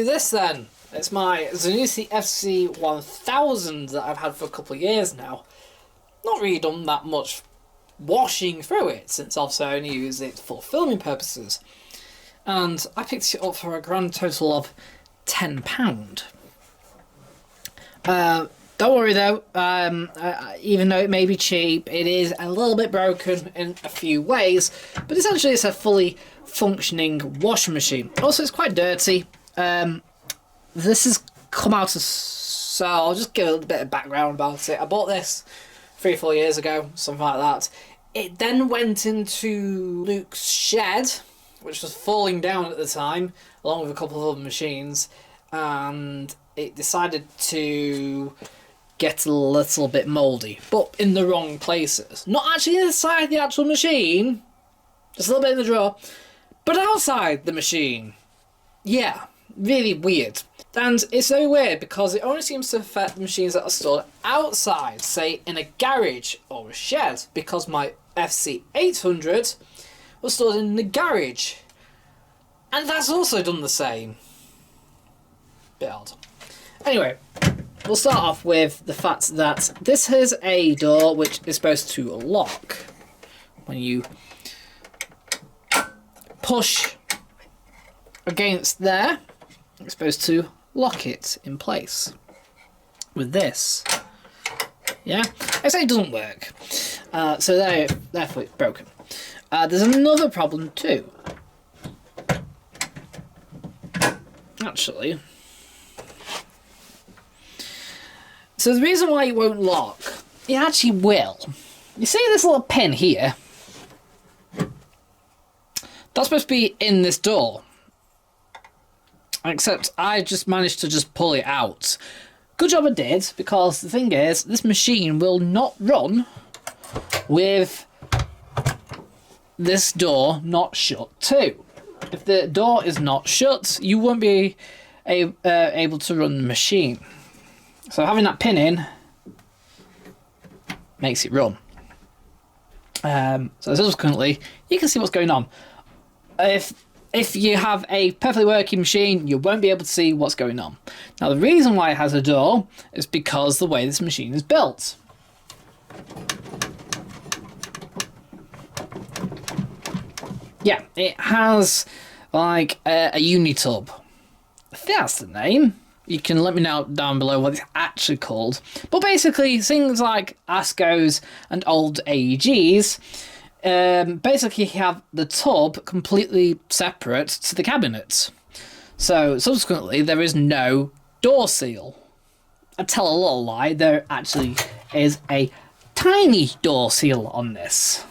this then. It's my Zanussi FC1000 that I've had for a couple of years now. Not really done that much washing through it, since obviously I only use it for filming purposes. And I picked it up for a grand total of £10. Don't worry though, even though it may be cheap, it is a little bit broken in a few ways, but essentially it's a fully functioning washing machine. Also, it's quite dirty. This has come out of... So I'll just give a little bit of background about it. I bought this 3-4 years ago, something like that. It then went into Luke's shed, which was falling down at the time, along with a couple of other machines, and it decided to get a little bit mouldy, but in the wrong places. Not actually inside the actual machine, just a little bit in the drawer, but outside the machine. Yeah, really weird. And it's so weird because it only seems to affect the machines that are stored outside, say in a garage or a shed, because my FC800 was stored in the garage. And that's also done the same. Bit odd. Anyway, we'll start off with the fact that this is a door which is supposed to lock. When you push against there, it's supposed to lock it in place. With this, yeah, I say it doesn't work. So therefore it's broken. There's another problem too. Actually. So the reason why it won't lock, it actually will. You see this little pin here? That's supposed to be in this door. Except I just managed to just pull it out. Good job I did, because the thing is, this machine will not run with this door not shut too. If the door is not shut, you won't be able to run the machine. So having that pin in makes it run. So subsequently, you can see what's going on. If you have a perfectly working machine, you won't be able to see what's going on. Now, the reason why it has a door is because the way this machine is built. Yeah, it has like a unitub. I think that's the name. You can let me know down below what it's actually called. But basically, things like ASCOs and old AEGs basically have the tub completely separate to the cabinet. So, subsequently, there is no door seal. I tell a little lie, there actually is a tiny door seal on this.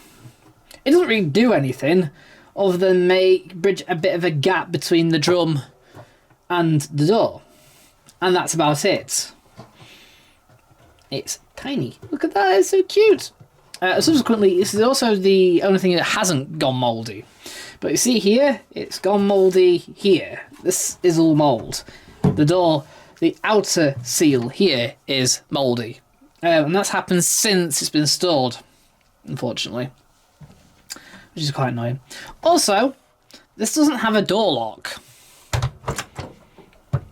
It doesn't really do anything other than bridge a bit of a gap between the drum and the door. And that's about it. It's tiny. Look at that, it's so cute. Subsequently, this is also the only thing that hasn't gone mouldy. But you see here, it's gone mouldy here. This is all mould. The door, the outer seal here is mouldy. And that's happened since it's been stored, unfortunately. Which is quite annoying. Also, this doesn't have a door lock.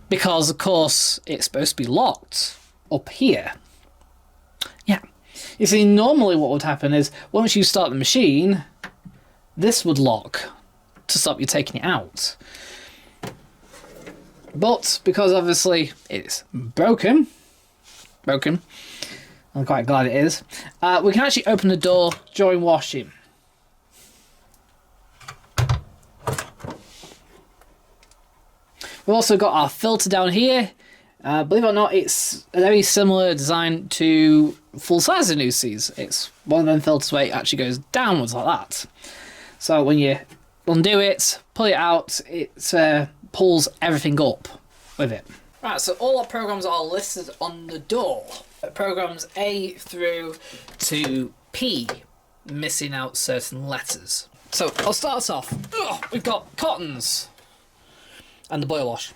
Because, of course, it's supposed to be locked up here. Yeah. You see, normally what would happen is, once you start the machine, this would lock to stop you taking it out. But, because obviously it's broken, I'm quite glad it is, we can actually open the door during washing. We've also got our filter down here. Believe it or not, it's a very similar design to full-size Zanussi's. It's one of them filters where it actually goes downwards like that. So when you undo it, pull it out, it pulls everything up with it. Right, so all our programs are listed on the door. Programs A through to P, missing out certain letters. So I'll start us off. We've got Cottons and the boil wash.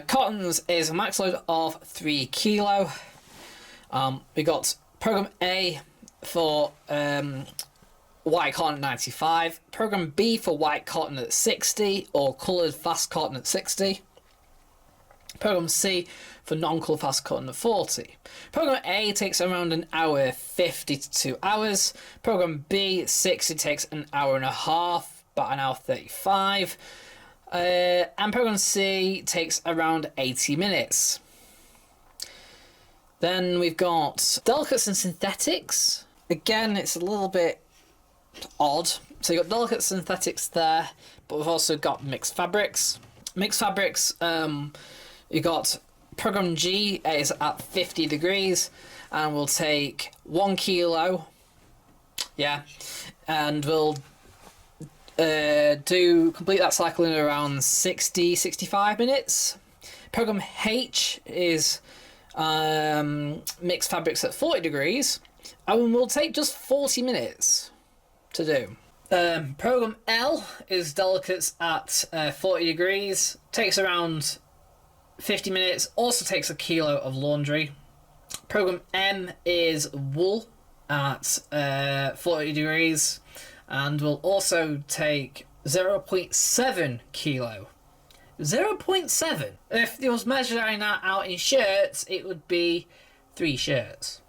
Cottons is a max load of 3 kilo. We got program A for white cotton at 95, program B for white cotton at 60, or coloured fast cotton at 60. Program C for non-colour fast cotton 40. Program A takes around an hour 50 to 2 hours. Program B 60 takes an hour and a half, about an hour 35. And program C takes around 80 minutes. Then we've got delicates and synthetics. Again, it's a little bit odd. So you've got delicate synthetics there, but we've also got mixed fabrics. Mixed fabrics, you got program G is at 50 degrees and we'll take 1 kilo. Yeah, and we'll complete that cycle in around 65 minutes. Program H is mixed fabrics at 40 degrees and we'll take just 40 minutes to do. Program L is delicates at 40 degrees, takes around 50 minutes, also takes a kilo of laundry. Program M is wool at 40 degrees and will also take 0.7 kilo. 0.7. If it was measuring that out in shirts, it would be 3 shirts.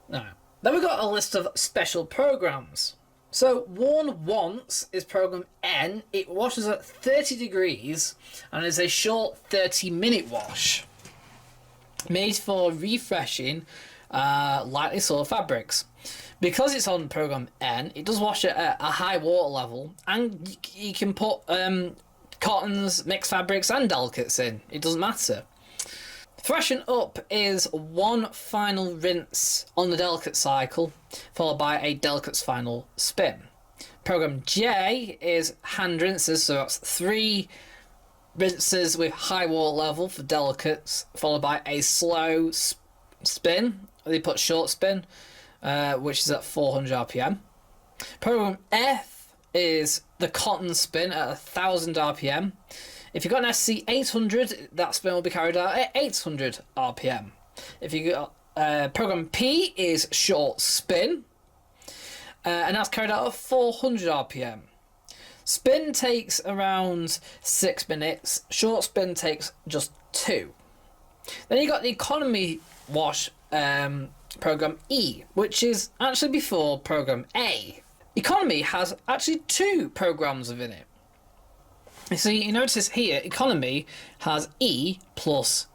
Now, then we've got a list of special programs. So, worn once is program N. It washes at 30 degrees and is a short 30-minute wash. Made for refreshing lightly soiled fabrics. Because it's on program N, it does wash at a high water level and you can put cottons, mixed fabrics and delicates in. It doesn't matter. Freshen up is one final rinse on the delicate cycle, followed by a delicate's final spin. Program J is hand rinses, so that's 3 rinses with high water level for delicates, followed by a slow spin. They put short spin, which is at 400 RPM. Program F is the cotton spin at 1000 RPM. If you've got an SC800, that spin will be carried out at 800 RPM. If you got program P is short spin, and that's carried out at 400 RPM. Spin takes around 6 minutes. Short spin takes just 2. Then you got the economy wash program E, which is actually before program A. Economy has actually 2 programs within it. So you notice here, economy has E plus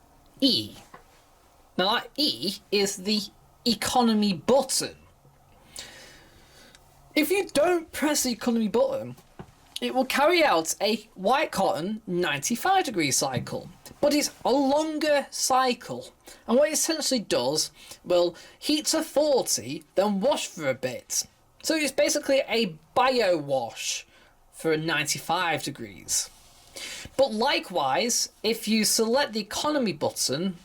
E. Now that E is the economy button. If you don't press the economy button, it will carry out a white cotton 95 degree cycle. But it's a longer cycle. And what it essentially does, will heat to 40, then wash for a bit. So it's basically a bio wash for 95 degrees. But likewise, if you select the economy button,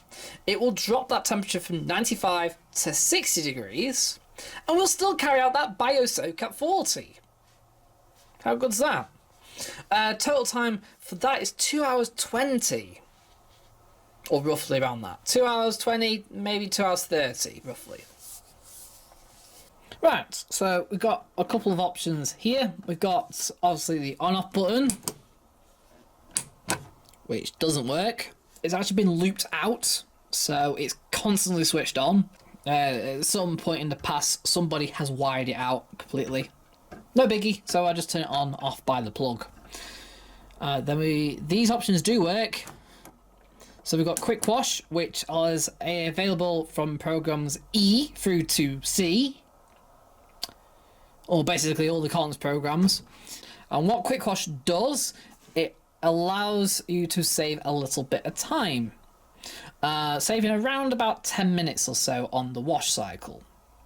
it will drop that temperature from 95 to 60 degrees and will still carry out that bio soak at 40. How good's that? Total time for that is 2 hours 20, or roughly around that. 2 hours 20, maybe 2 hours 30, roughly. Right, so we've got a couple of options here. We've got obviously the on-off button, which doesn't work. It's actually been looped out, so it's constantly switched on. At some point in the past, somebody has wired it out completely. No biggie, so I just turn it on, off by the plug. These options do work. So we've got quick wash, which is available from programs E through to C, or basically all the cottons programs. And what quick wash does, it allows you to save a little bit of time, saving around about 10 minutes or so on the wash cycle.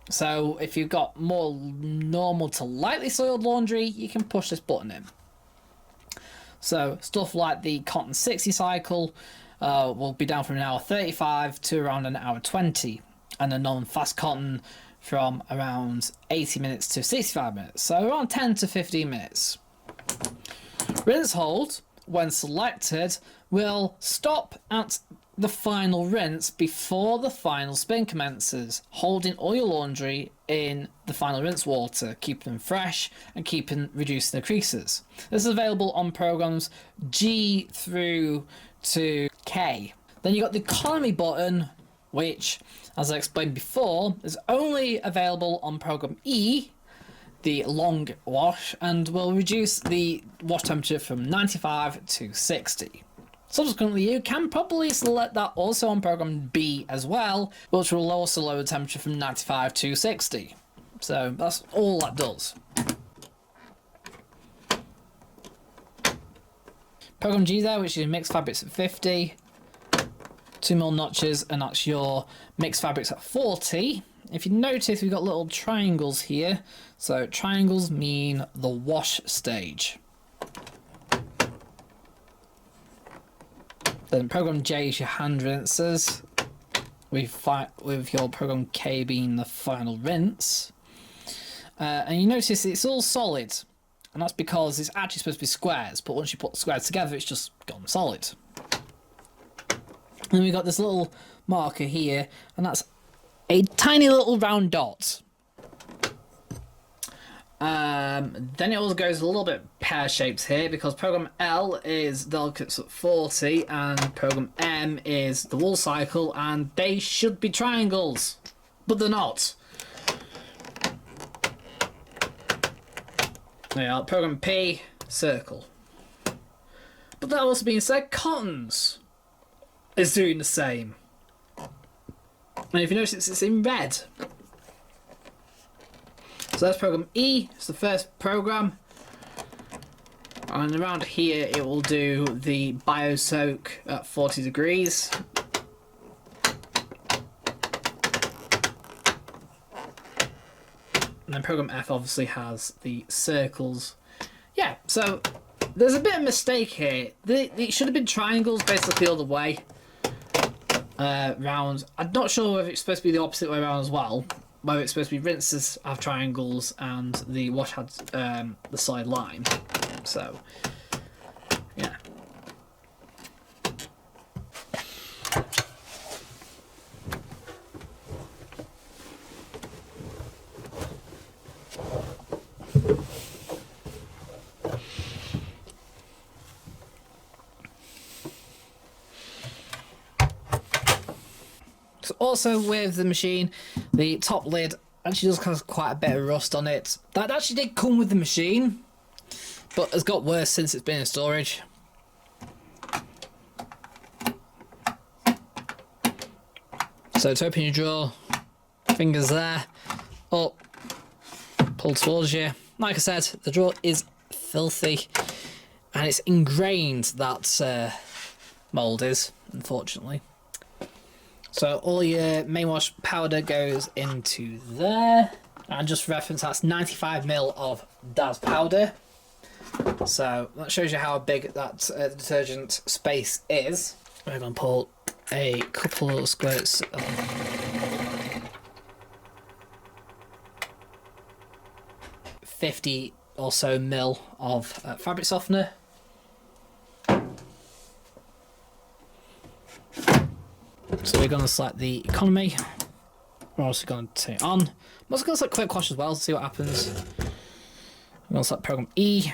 So if you've got more normal to lightly soiled laundry, you can push this button in. So stuff like the cotton 60 cycle will be down from an hour 35 to around an hour 20, and the non-fast cotton from around 80 minutes to 65 minutes, so around 10 to 15 minutes. Rinse hold, when selected, will stop at the final rinse before the final spin commences, holding all your laundry in the final rinse water, keeping them fresh and reducing the creases. This is available on programs G through to K. Then you got the economy button, which, as I explained before, is only available on program E, the long wash, and will reduce the wash temperature from 95 to 60. Subsequently, you can probably select that also on program B as well, which will also lower the temperature from 95 to 60. So that's all that does. Program G there, which is mixed fabrics at 50, 2mm notches, and that's your mixed fabrics at 40. If you notice, we've got little triangles here. So triangles mean the wash stage. Then program J is your hand rinsers, with your program K being the final rinse. And you notice it's all solid, and that's because it's actually supposed to be squares, but once you put the squares together, it's just gone solid. And we've got this little marker here, and that's a tiny little round dot. Then it also goes a little bit pear-shaped here, because program L is delicates at 40, and program M is the wool cycle, and they should be triangles, but they're not. Yeah, program P, circle. But that also being said, cottons is doing the same. And if you notice, it's in red. So that's program E, it's the first program. And around here it will do the bio soak at 40 degrees. And then program F obviously has the circles. Yeah, so there's a bit of mistake here. It should have been triangles basically all the way round. I'm not sure whether it's supposed to be the opposite way around as well. Whether it's supposed to be rinses have triangles and the wash had the side line. So, yeah. So also with the machine, the top lid actually does have quite a bit of rust on it. That actually did come with the machine, but has got worse since it's been in storage. So to open your drawer, fingers there, up, pull towards you. Like I said, the drawer is filthy, and it's ingrained, that mould is, unfortunately. So all your main wash powder goes into there. And just for reference, that's 95ml of DAS powder. So that shows you how big that detergent space is. We're going to pull a couple of squirts of 50 or so ml of fabric softener. So we're going to select the economy. We're also going to turn it on. I'm also going to select quick wash as well to see what happens. I'm going to select program E.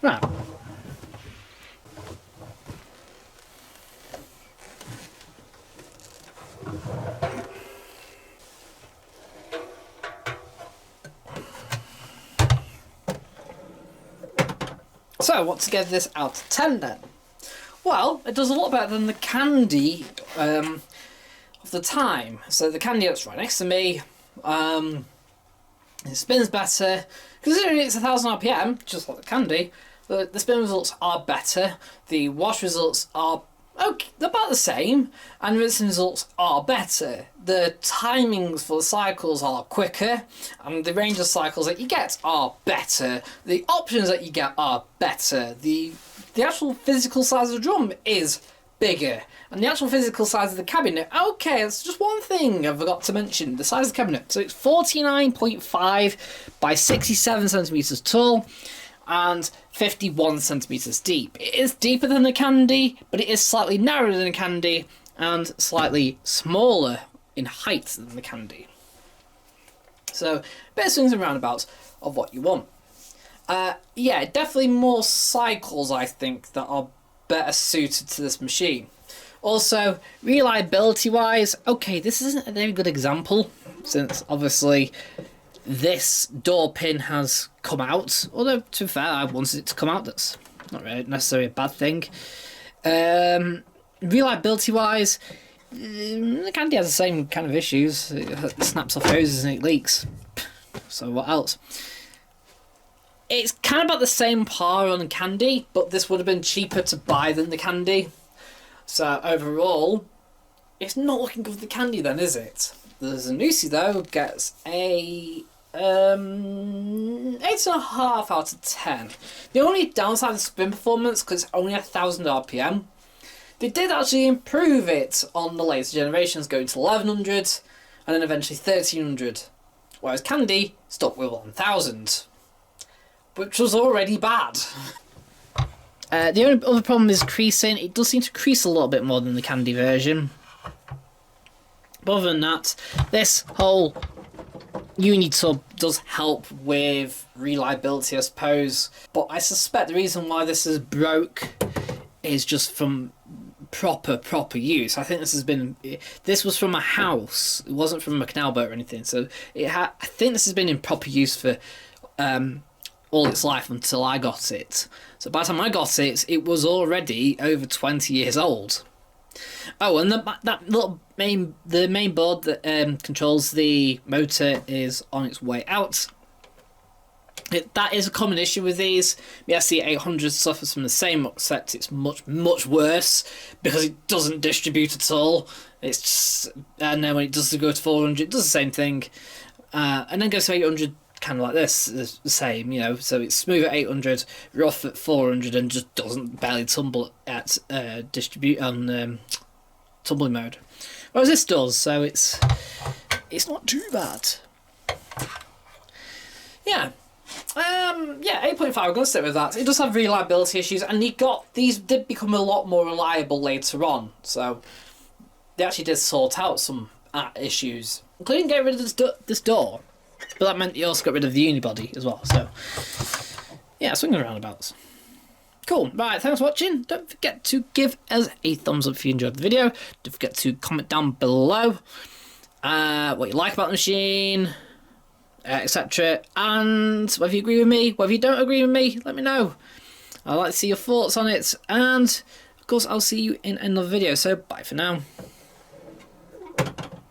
Right. So, what to give this out of 10 then? Well, it does a lot better than the candy of the time. So the candy that's right next to me, it spins better. Considering it's 1000 RPM, just like the candy, the spin results are better. The wash results are okay, they're about the same, and rinsing results are better. The timings for the cycles are quicker, and the range of cycles that you get are better. The options that you get are better. The actual physical size of the drum is bigger, and the actual physical size of the cabinet, okay, that's just one thing I forgot to mention, the size of the cabinet. So it's 49.5 by 67 centimeters tall and 51 centimeters deep. It is deeper than the candy, but it is slightly narrower than the candy and slightly smaller in height than the candy. So, bit of swings and roundabouts of what you want. Yeah, definitely more cycles, I think, that are better suited to this machine. Also, reliability-wise, okay, this isn't a very good example, since obviously this door pin has come out, although to be fair, I wanted it to come out. That's not really necessarily a bad thing. Reliability wise, the candy has the same kind of issues. It snaps off hoses and it leaks. So what else? It's kind of about the same par on the candy, but this would have been cheaper to buy than the candy. So overall, it's not looking good for the candy then, is it? The Zanussi though gets a 8.5 out of 10. The only downside of the spin performance, because it's only 1000 RPM, they did actually improve it on the later generations, going to 1100 and then eventually 1300, whereas candy stuck with 1000, which was already bad. The only other problem is creasing. It does seem to crease a little bit more than the candy version. But other than that, this whole Unitub does help with reliability, I suppose. But I suspect the reason why this is broke is just from proper use. I think this was from a house. It wasn't from a canal boat or anything. So I think this has been in proper use for all its life until I got it. So by the time I got it, it was already over 20 years old. Oh, and the main board that controls the motor is on its way out. That is a common issue with these. The SC800 suffers from the same, except it's much worse because it doesn't distribute at all. It's just, and then when it does go to 400, it does the same thing, and then goes to 800. Kind of like this, is the same, you know. So it's smooth at 800, rough at 400, and just doesn't barely tumble at tumbling mode. Whereas this does, so it's not too bad. Yeah, 8.5. I'm gonna stick with that. It does have reliability issues, and these did become a lot more reliable later on. So they actually did sort out some issues, including getting rid of this door. But that meant you also got rid of the unibody as well, so yeah, swinging roundabouts. Cool, right, thanks for watching. Don't forget to give us a thumbs up if you enjoyed the video. Don't forget to comment down below what you like about the machine, etc. And whether you agree with me, whether you don't agree with me, let me know. I'd like to see your thoughts on it, and of course I'll see you in another video, so bye for now.